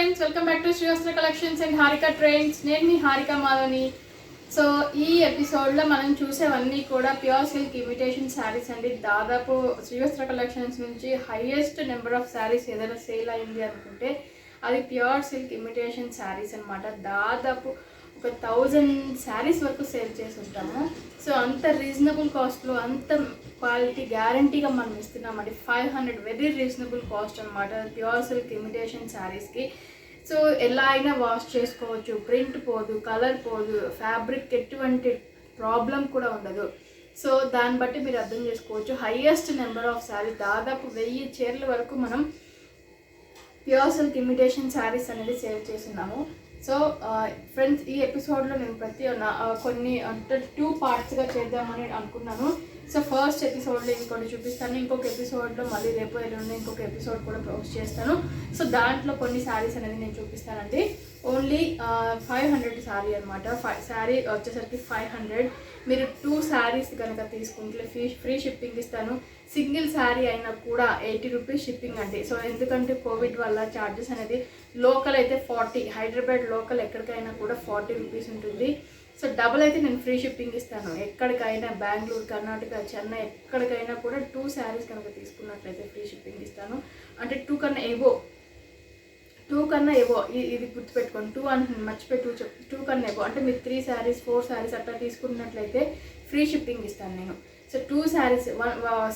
Friends, welcome back to Srivastra collections and Harika trends. నేను మీ Harika మాధవని. So ఈ ఎపిసోడ్లో మనం చూసేవన్నీ కూడా ప్యూర్ సిల్క్ ఇమిటేషన్ శారీస్ అండి. దాదాపు శ్రీవస్త్ర కలెక్షన్స్ నుంచి హైయెస్ట్ నెంబర్ ఆఫ్ శారీస్ ఏదైనా సేల్ అయింది అనుకుంటే అది ప్యూర్ సిల్క్ ఇమిటేషన్ శారీస్ అనమాట. దాదాపు ఒక 1000 శారీస్ వరకు సేల్ చేసి ఉంటాము. సో అంత రీజనబుల్ కాస్ట్లో అంత క్వాలిటీ గ్యారంటీగా మనం ఇస్తున్నామండి. 500 వెరీ రీజనబుల్ కాస్ట్ అనమాట ప్యూర్ సిల్క్ ఇమిటేషన్ శారీస్కి. సో ఎలా అయినా వాష్ చేసుకోవచ్చు, ప్రింట్ పోదు, కలర్ పోదు, ఫ్యాబ్రిక్ ఎటువంటి ప్రాబ్లం కూడా ఉండదు. సో దాన్ని బట్టి మీరు అర్థం చేసుకోవచ్చు. హైయెస్ట్ నెంబర్ ఆఫ్ శారీ దాదాపు 1000 చీరల వరకు మనం ప్యూర్ సిల్క్ ఇమిటేషన్ శారీస్ అనేది సేల్ చేస్తున్నాము. సో ఫ్రెండ్స్, ఈ ఎపిసోడ్లో నేను కొన్ని అంటే 2 పార్ట్స్గా చేద్దామని అనుకున్నాను. సో ఫస్ట్ ఎపిసోడ్లో ఇంకోటి చూపిస్తాను, ఇంకొక ఎపిసోడ్లో మళ్ళీ రేపు ఎల్లుండి ఇంకొక ఎపిసోడ్ కూడా పోస్ట్ చేస్తాను. సో దాంట్లో కొన్ని శారీస్ అనేది నేను చూపిస్తానండి. ఓన్లీ 500 శారీ అనమాట. శారీ వచ్చేసరికి 500. మీరు 2 శారీస్ కనుక తీసుకుంటే ఫ్రీ షిప్పింగ్ ఇస్తాను. సింగిల్ శారీ అయినా కూడా 80 రూపీస్ షిప్పింగ్ అండి. సో ఎందుకంటే కోవిడ్ వల్ల ఛార్జెస్ అనేది లోకల్ అయితే 40, హైదరాబాద్ లోకల్ ఎక్కడికైనా కూడా 40 రూపీస్ ఉంటుంది. సో డబుల్ అయితే నేను ఫ్రీ షిప్పింగ్ ఇస్తాను. ఎక్కడికైనా బెంగళూరు, కర్ణాటక, చెన్నై ఎక్కడికైనా కూడా 2 శారీస్ కనుక తీసుకున్నట్లయితే ఫ్రీ షిప్పింగ్ ఇస్తాను. అంటే 2 కన్నా ఏవో ఇది గుర్తుపెట్టుకోండి. 2 అంటే మర్చిపోయి 2 కన్నా ఏవో అంటే మీరు 3 శారీస్ 4 శారీస్ అట్లా తీసుకున్నట్లయితే ఫ్రీ షిప్పింగ్ ఇస్తాను నేను. సో 2 శారీస్,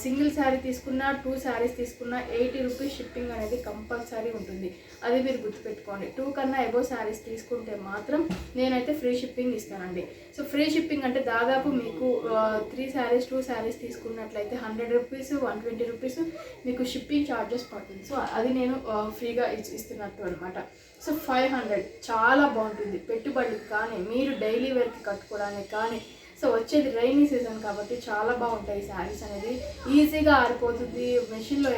సింగిల్ శారీ తీసుకున్నా 2 శారీస్ తీసుకున్నా 80 రూపీస్ షిప్పింగ్ అనేది కంపల్సరీ ఉంటుంది. అది మీరు గుర్తుపెట్టుకోండి. 2 కన్నా ఎబో శారీస్ తీసుకుంటే మాత్రం నేనైతే ఫ్రీ షిప్పింగ్ ఇస్తానండి. సో ఫ్రీ షిప్పింగ్ అంటే దాదాపు మీకు 3 శారీస్ 2 శారీస్ తీసుకున్నట్లయితే 100 రూపీస్ 120 రూపీస్ మీకు షిప్పింగ్ ఛార్జెస్ పడుతుంది. సో అది నేను ఫ్రీగా ఇస్తున్నట్టు అనమాట. సో 500 చాలా బాగుంటుంది పెట్టుబడికి కానీ మీరు డైలీ వేర్కి కట్టుకోవడానికి కానీ. సో వచ్చేది రైనీ సీజన్ కాబట్టి చాలా బాగుంటాయి శారీస్ అనేది. ఈజీగా ఆరిపోతుంది, మెషిన్లో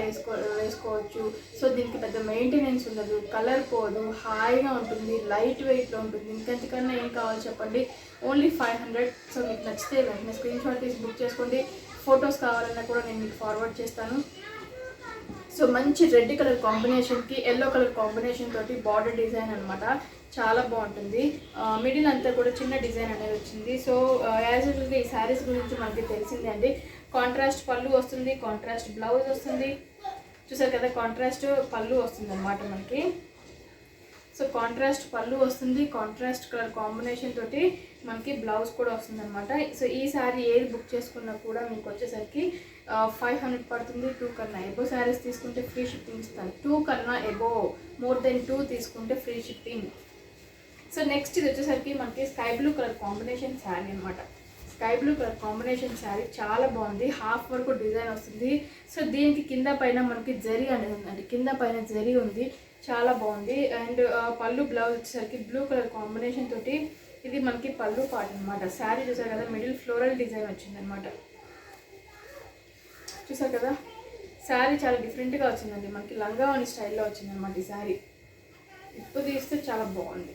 వేసుకోవచ్చు. సో దీనికి పెద్ద మెయింటెనెన్స్ ఉండదు, కలర్ పోదు, హాయిగా ఉంటుంది, లైట్ వెయిట్లో ఉంటుంది. ఇంకెంతకన్నా ఏం కావాలి చెప్పండి. ఓన్లీ 500. సో మీకు నచ్చితే వెంటనే స్క్రీన్ షాట్ తీసి బుక్ చేసుకోండి. ఫొటోస్ కావాలన్నా కూడా నేను మీకు ఫార్వర్డ్ చేస్తాను. సో మంచి రెడ్ కలర్ కాంబినేషన్కి ఎల్లో కలర్ కాంబినేషన్ తోటి బార్డర్ డిజైన్ అనమాట. చాలా బాగుంటుంది. మిడిల్ అంతా కూడా చిన్న డిజైన్ అనేది వచ్చింది. సో యాజ్ యూజువల్గా ఈ శారీస్ గురించి మనకి తెలిసిందే అండి. కాంట్రాస్ట్ పళ్ళు వస్తుంది, కాంట్రాస్ట్ బ్లౌజ్ వస్తుంది. చూసారు కదా, కాంట్రాస్ట్ పళ్ళు వస్తుంది అనమాట మనకి. సో కాంట్రాస్ట్ పళ్ళు వస్తుంది, కాంట్రాస్ట్ కలర్ కాంబినేషన్ తోటి మనకి బ్లౌజ్ కూడా వస్తుంది అనమాట. సో ఈ శారీ ఏది బుక్ చేసుకున్నా కూడా మీకు వచ్చేసరికి 500 పడుతుంది. 2 కన్నా ఎబో శారీస్ తీసుకుంటే ఫ్రీ షిప్పింగ్ ఇస్తాను. 2 కన్నా ఎబో మోర్ దెన్ 2 తీసుకుంటే ఫ్రీ షిప్పింగ్. సో నెక్స్ట్ ఇది వచ్చేసరికి మనకి sky blue colour combination sari అనమాట. Sky blue colour combination sari చాలా బాగుంది. హాఫ్ వరకు డిజైన్ వస్తుంది. సో దీనికి కింద పైన మనకి జరీ అనేది ఉందండి. కింద పైన జరీ ఉంది, చాలా బాగుంది. అండ్ పళ్ళు బ్లౌజ్ వచ్చేసరికి బ్లూ కలర్ కాంబినేషన్ తోటి ఇది మనకి పళ్ళు పార్ట్ అనమాట. శారీ చూసారు కదా, మిడిల్ ఫ్లోరల్ డిజైన్ వచ్చిందనమాట. చూసారు కదా, శారీ చాలా డిఫరెంట్గా వచ్చిందండి. మనకి లంగావని స్టైల్లో వచ్చిందనమాట ఈ శారీ. ఇప్పుడు తీస్తే చాలా బాగుంది.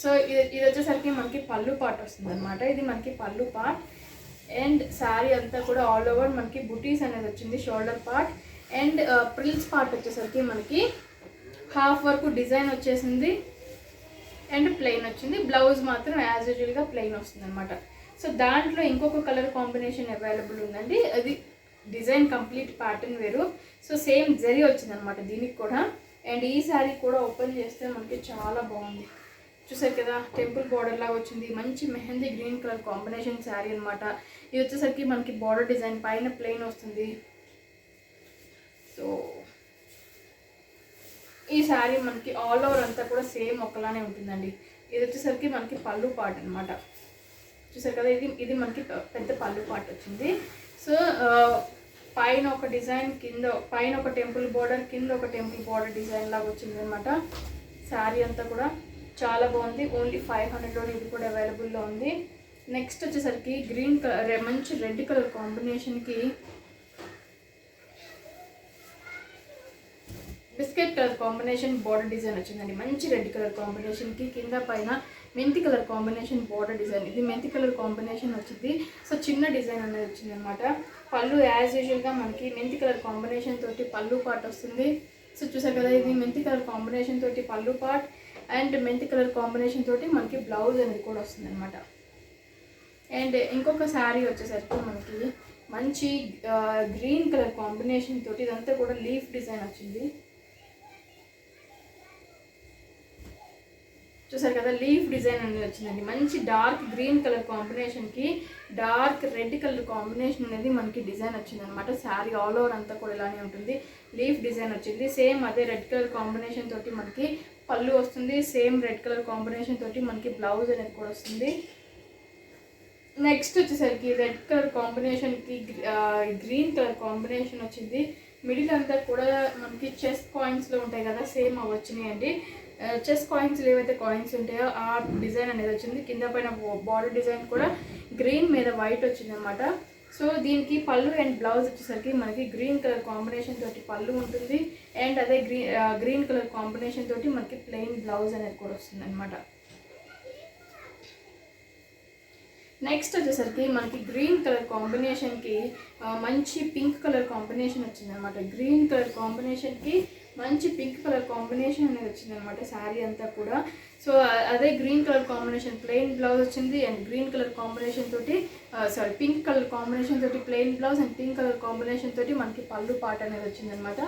సో ఇది వచ్చేసరికి మనకి పళ్ళు పార్ట్ వస్తుంది అనమాట. ఇది మనకి పళ్ళు పార్ట్. అండ్ శారీ అంతా కూడా ఆల్ ఓవర్ మనకి బుటీస్ అనేది వచ్చింది, షోల్డర్ పార్ట్. అండ్ ప్రిల్స్ పార్ట్ వచ్చేసరికి మనకి హాఫ్ వరకు డిజైన్ వచ్చేసింది అండ్ ప్లెయిన్ వచ్చింది. బ్లౌజ్ మాత్రం యాజ్ యూజువల్గా ప్లెయిన్ వస్తుంది అనమాట. సో దాంట్లో ఇంకొక కలర్ కాంబినేషన్ అవైలబుల్ ఉందండి. అది డిజైన్ కంప్లీట్ ప్యాటర్న్ వేరు. సో సేమ్ జరీ వచ్చింది అనమాట దీనికి కూడా. అండ్ ఈ శారీ కూడా ఓపెన్ చేస్తే మనకి చాలా బాగుంది. చూసారు కదా, టెంపుల్ బార్డర్ లాగా వచ్చింది. మంచి mehndi green colour combination sari అనమాట. ఇది వచ్చేసరికి మనకి బార్డర్ డిజైన్ పైన ప్లెయిన్ వస్తుంది. సో ఈ శారీ మనకి ఆల్ ఓవర్ అంతా కూడా సేమ్ ఒకలానే ఉంటుందండి. ఇది వచ్చేసరికి మనకి పళ్ళు పార్ట్ అనమాట. చూసారు కదా, ఇది మనకి పెద్ద పళ్ళు పార్ట్ వచ్చింది. సో పైన ఒక డిజైన్, కింద పైన ఒక టెంపుల్ బార్డర్, కింద ఒక టెంపుల్ బార్డర్ డిజైన్ లాగా వచ్చింది అనమాట. శారీ అంతా కూడా చాలా బాగుంది. ఓన్లీ 500లోనే ఇది కూడా అవైలబుల్లో ఉంది. నెక్స్ట్ వచ్చేసరికి గ్రీన్ కలర్, మంచి రెడ్ కలర్ కాంబినేషన్కి biscuit colour combination border design వచ్చిందండి. మంచి రెడ్ కలర్ కాంబినేషన్కి కింద పైన మెంతి కలర్ కాంబినేషన్ బార్డర్ డిజైన్. ఇది మెంతి కలర్ కాంబినేషన్ వచ్చింది. సో చిన్న డిజైన్ అనేది వచ్చింది అనమాట. పళ్ళు యాజ్ యూజువల్గా మనకి మెంతి కలర్ కాంబినేషన్ తోటి పళ్ళు పార్ట్ వస్తుంది. సో చూసారు కదా, ఇది మెంతి కలర్ కాంబినేషన్ తోటి పళ్ళు పార్ట్ అండ్ మెంతి కలర్ కాంబినేషన్ తోటి మనకి బ్లౌజ్ అనేది కూడా వస్తుంది అనమాట. అండ్ ఇంకొక శారీ వచ్చేసరికి మనకి మంచి గ్రీన్ కలర్ కాంబినేషన్ తోటి ఇదంతా కూడా లీఫ్ డిజైన్ వచ్చింది. చూసారు కదా, లీఫ్ డిజైన్ అనేది వచ్చిందండి. మంచి డార్క్ గ్రీన్ కలర్ కాంబినేషన్కి డార్క్ రెడ్ కలర్ కాంబినేషన్ అనేది మనకి డిజైన్ వచ్చింది అనమాట. శారీ ఆల్ ఓవర్ అంతా కూడా ఇలానే ఉంటుంది. లీఫ్ డిజైన్ వచ్చింది. సేమ్ అదే రెడ్ కలర్ కాంబినేషన్ తోటి మనకి పళ్ళు వస్తుంది. సేమ్ రెడ్ కలర్ కాంబినేషన్ తోటి మనకి బ్లౌజ్ అనేది కూడా వస్తుంది. నెక్స్ట్ వచ్చేసరికి రెడ్ కలర్ కాంబినేషన్కి గ్రీన్ కలర్ కాంబినేషన్ వచ్చింది. మిడిల్ అంతా కూడా మనకి చెస్ట్ కాయిన్స్లో ఉంటాయి కదా, సేమ్ అవి వచ్చినాయండి. చెస్ట్ కాయిన్స్ ఏవైతే కాయిన్స్ ఉంటాయో ఆ డిజైన్ అనేది వచ్చింది. కింద పైన బార్డర్ డిజైన్ కూడా గ్రీన్ మీద వైట్ వచ్చింది అనమాట. సో దీనికి పళ్ళు అండ్ బ్లౌజ్ వచ్చేసరికి మనకి గ్రీన్ కలర్ కాంబినేషన్ తోటి పళ్ళు ఉంటుంది. అండ్ అదే గ్రీన్ కలర్ కాంబినేషన్ తోటి మనకి ప్లెయిన్ బ్లౌజ్ అనేది కూడా వస్తుంది అనమాట. నెక్స్ట్ వచ్చేసరికి మనకి గ్రీన్ కలర్ కాంబినేషన్కి మంచి పింక్ కలర్ కాంబినేషన్ వచ్చింది అనమాట. గ్రీన్ కలర్ కాంబినేషన్కి మంచి పింక్ కలర్ కాంబినేషన్ అనేది వచ్చింది అనమాట శారీ అంతా కూడా. సో అదే green colour combination plain blouse వచ్చింది అండ్ గ్రీన్ కలర్ కాంబినేషన్ తోటి పింక్ కలర్ కాంబినేషన్ తోటి plain blouse and pink colour combination తోటి మనకి పళ్ళు పాట అనేది వచ్చింది అనమాట.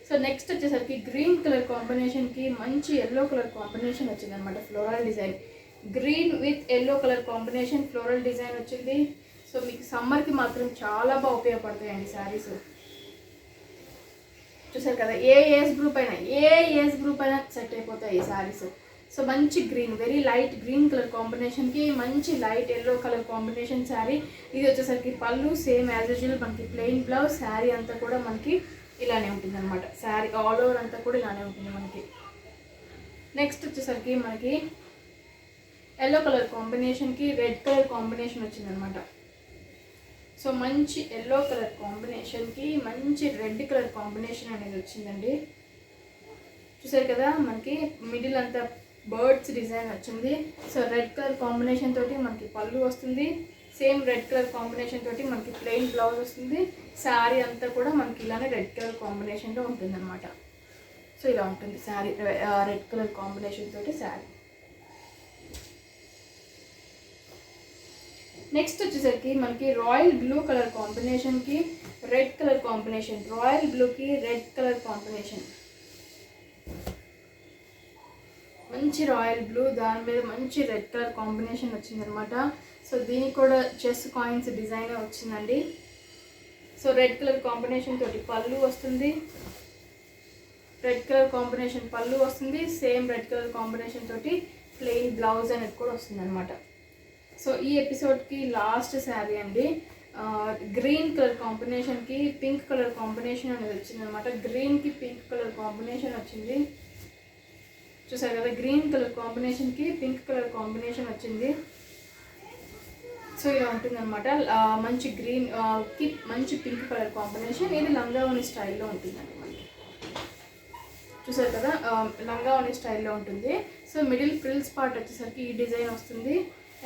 సో నెక్స్ట్ వచ్చేసరికి గ్రీన్ కలర్ కాంబినేషన్కి మంచి ఎల్లో కలర్ కాంబినేషన్ వచ్చింది అనమాట. Floral design green with yellow colour combination floral design వచ్చింది. సో మీకు సమ్మర్కి మాత్రం చాలా బాగా ఉపయోగపడతాయండి శారీస్. చూసారు కదా, ఏ ఏజ్ గ్రూప్ అయినా సెట్ అయిపోతాయి ఈ శారీస్. సో మంచి green, very light green colour కాంబినేషన్కి మంచి light yellow colour combination sari. ఇది వచ్చేసరికి పళ్ళు సేమ్ యాజ్ యూజువల్ మనకి ప్లెయిన్ బ్లౌజ్. శారీ అంతా కూడా మనకి ఇలానే ఉంటుంది అనమాట. శారీ ఆల్ ఓవర్ అంతా కూడా ఇలానే ఉంటుంది మనకి. నెక్స్ట్ వచ్చేసరికి మనకి ఎల్లో కలర్ కాంబినేషన్కి రెడ్ కలర్ కాంబినేషన్ వచ్చిందనమాట. సో మంచి ఎల్లో కలర్ కాంబినేషన్కి మంచి రెడ్ కలర్ కాంబినేషన్ అనేది వచ్చిందండి. చూసారు కదా, మనకి మిడిల్ అంతా బర్డ్స్ డిజైన్ వచ్చింది. సో రెడ్ కలర్ కాంబినేషన్ తోటి మనకి పళ్ళు వస్తుంది. సేమ్ రెడ్ కలర్ కాంబినేషన్ తోటి మనకి ప్లెయిన్ బ్లౌజ్ వస్తుంది. శారీ అంతా కూడా మనకి ఇలానే రెడ్ కలర్ కాంబినేషన్లో ఉంటుంది అనమాట. సో ఇలా ఉంటుంది శారీ, రెడ్ కలర్ కాంబినేషన్ తోటి శారీ. నెక్స్ట్ వచ్చేసరికి మనకి రాయల్ బ్లూ కలర్ కాంబినేషన్కి రెడ్ కలర్ కాంబినేషన్, రాయల్ బ్లూకి రెడ్ కలర్ కాంబినేషన్, మంచి రాయల్ బ్లూ దాని మీద మంచి రెడ్ కలర్ కాంబినేషన్ వచ్చిందనమాట. సో దీనికి కూడా చెస్ట్ కాయిన్స్ డిజైన్ వచ్చిందండి. సో రెడ్ కలర్ కాంబినేషన్ తోటి పళ్ళు వస్తుంది. రెడ్ కలర్ కాంబినేషన్ పళ్ళు వస్తుంది. సేమ్ రెడ్ కలర్ కాంబినేషన్ తోటి ప్లెయిన్ బ్లౌజ్ అనేది కూడా వస్తుంది అనమాట. సో ఈ ఎపిసోడ్కి లాస్ట్ శారీ అండి. గ్రీన్ కలర్ కాంబినేషన్కి పింక్ కలర్ కాంబినేషన్ అనేది వచ్చింది అనమాట. గ్రీన్కి పింక్ కలర్ కాంబినేషన్ వచ్చింది. చూసారు కదా, గ్రీన్ కలర్ కాంబినేషన్కి పింక్ కలర్ కాంబినేషన్ వచ్చింది. సో ఇలా ఉంటుంది అనమాట. మంచి గ్రీన్ కి మంచి పింక్ కలర్ కాంబినేషన్. ఇది లంగావోని స్టైల్లో ఉంటుందండి మనకి. చూసారు కదా, లంగావోని స్టైల్లో ఉంటుంది. సో మిడిల్ ఫ్రిల్స్ పార్ట్ వచ్చేసరికి ఈ డిజైన్ వస్తుంది.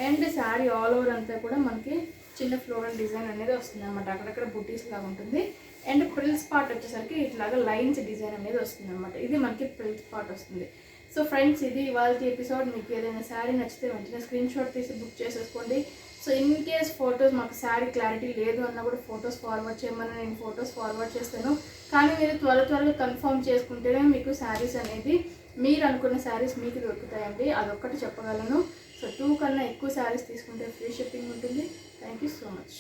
అండ్ శారీ ఆల్ ఓవర్ అంతా కూడా మనకి చిన్న ఫ్లోరల్ డిజైన్ అనేది వస్తుంది అనమాట. అక్కడక్కడ బుటీస్ లాగా ఉంటుంది. అండ్ ప్రిల్స్ పార్ట్ వచ్చేసరికి ఇట్లాగా లైన్స్ డిజైన్ అనేది వస్తుంది అనమాట. ఇది మనకి ప్రిల్స్ పార్ట్ వస్తుంది. సో ఫ్రెండ్స్, ఇది ఇవాళ ఎపిసోడ్. మీకు ఏదైనా శారీ నచ్చితే వెంటనే స్క్రీన్ షాట్ తీసి బుక్ చేసేసుకోండి. సో ఇన్ కేస్ ఫొటోస్ మాకు శారీ క్లారిటీ లేదు అన్నా కూడా ఫొటోస్ ఫార్వర్డ్ చేయమని నేను ఫొటోస్ ఫార్వర్డ్ చేస్తాను. కానీ మీరు త్వరగా కన్ఫర్మ్ చేసుకుంటేనే మీకు శారీస్ అనేది మీరు అనుకున్న శారీస్ మీకు దొరుకుతాయండి. అదొక్కటి చెప్పగలను. సో 2 కన్నా ఎక్కువ శారీస్ తీసుకుంటే ఫ్రీ షిప్పింగ్ ఉంటుంది. Thank you so much.